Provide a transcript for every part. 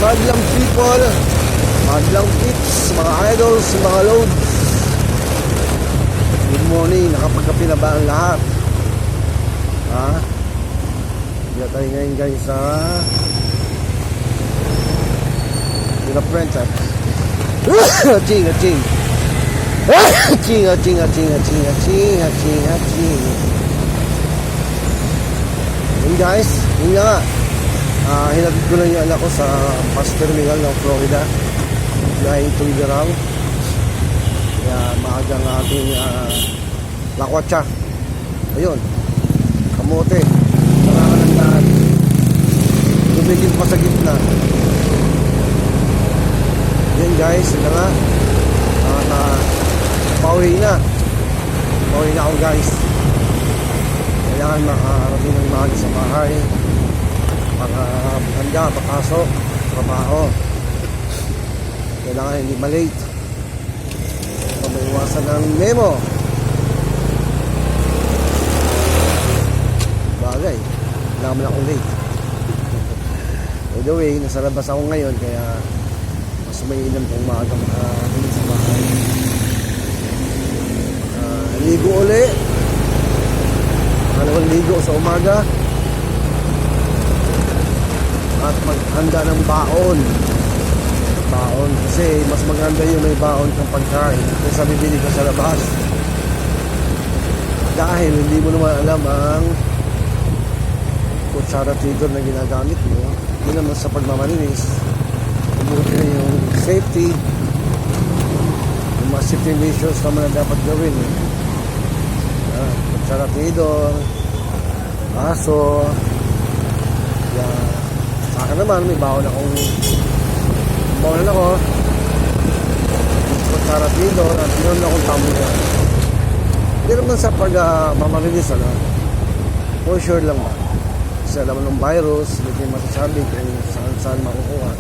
madlang people, madlang tips, mga idols, mga loads. Good morning, nakapagkape na ba ang lahat? Ha? Hindi tayo ngayon guys sa Sila French ha? Aching, aching. Aching, aching, aching, aching, aching, aching, aching. Yun guys, yun nga nga. Hinatid ko lang yung anak ko sa bus terminal ng Florida. Dahil tuwid around. Kaya maaga ng ating lakwatsa. Ayun, kamote, nakakanandaan. Tumigil pa sa gitna. Yan guys, yun nga. Pauwi na ako guys. Kailangan makarating ng maaga sa bahay para handa, papasok, trabaho. Kailangan hindi malate para maiwasan ng memo. Bagay, kailangan mo na akong late. By the way, nasa labas ako ngayon kaya mas may ilan kong maaga makarating sa bahay. Ligo uli. Pangalawang ligo sa umaga. At maghanda ng baon. Baon. Kasi mas maganda yung may baon kang pagkain kaysa bibili ka sa labas. Dahil hindi mo naman alam ang kutsara tidor na ginagamit mo. Hindi naman sa pagmamalinis. Mabuti na yung safety. Yung mga safety measures naman na dapat gawin. Kutsara tidor, aso. Yan. Sa akin naman, may bawon akong kutsara tidor at meron akong tumbler. Hindi naman sa pag-mamalinis, for sure lang ba. Kasi alam ng virus, hindi kayo masasabi kung saan makukuha.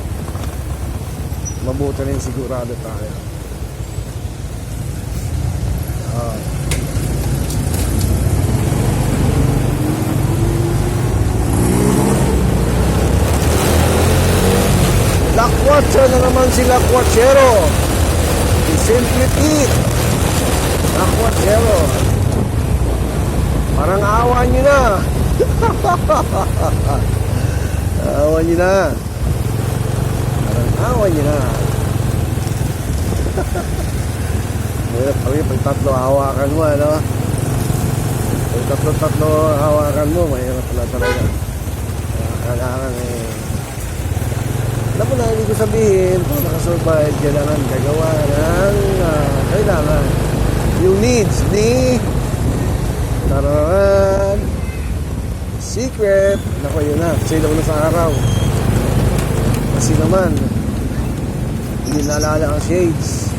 Mabuti rin sigurado tayo. Lakwatsa na naman si Lakwatsero. Simply eat. Lakwatsero. Parang awa nyo na. Awa nyo na. Parang awa nyo na. Mahirap kami pag tatlo hawakan mo, ano? Pag tatlo hawakan mo, mahirap pala talaga. Kailangan alam mo na, hindi ko sabihin kung nakasurvive, kailangan gagawa ng kailangan yung needs ni tararan secret. Naku, yun na, silaw na sa araw kasi naman hindi naalala ang shades.